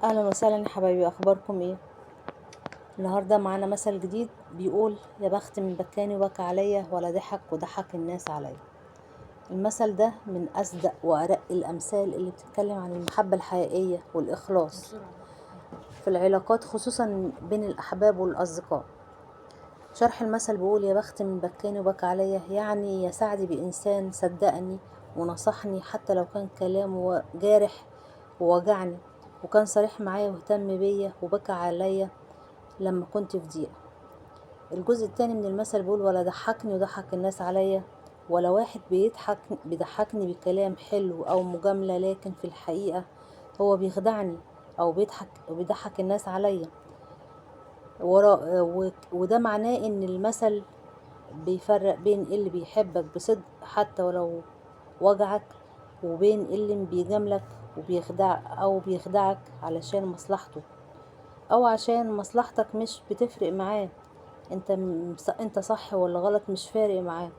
اهلا وسهلا يا حبايبي، اخباركم ايه؟ النهارده معانا مثل جديد بيقول: يا بخت من بكاني وبكى عليا ولا ضحك وضحك الناس عليا. المثل ده من اصدق وارق الامثال اللي بتتكلم عن المحبه الحقيقيه والاخلاص في العلاقات، خصوصا بين الاحباب والاصدقاء. شرح المثل بيقول: يا بخت من بكاني وبكى عليا، يعني يا سعدي بانسان صدقني ونصحني حتى لو كان كلامه جارح ووجعني، وكان صريح معايا واهتم بيا وبكى عليا لما كنت في ضيقة. الجزء التاني من المثل بيقول: ولا ضحكني وضحك الناس عليا، ولا واحد بيضحكني بكلام حلو او مجاملة، لكن في الحقيقة هو بيخدعني او بيضحك الناس عليا. وده معناه ان المثل بيفرق بين اللي بيحبك بصدق حتى ولو وجعك، وبين اللي بيجاملك بيخدعك علشان مصلحته، او عشان مصلحتك مش بتفرق معاه. انت صح ولا غلط مش فارق معاه.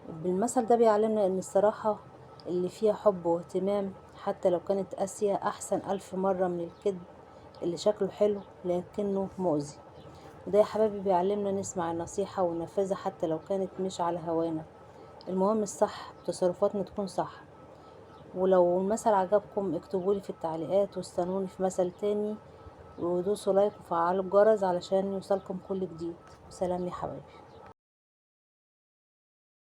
بالمثل ده بيعلمنا ان الصراحة اللي فيها حب واهتمام حتى لو كانت قاسية احسن 1000 مرة من الكذب اللي شكله حلو لكنه مؤذي. وده يا حبايبي بيعلمنا نسمع النصيحة وننفذها حتى لو كانت مش على هوانا. المهم الصح، تصرفاتنا تكون صح. ولو المثل عجبكم اكتبولي في التعليقات، واستنوني في مثل تاني، ودوسوا لايك وفعلوا الجرس علشان يوصلكم كل جديد. سلام يا حبايبي.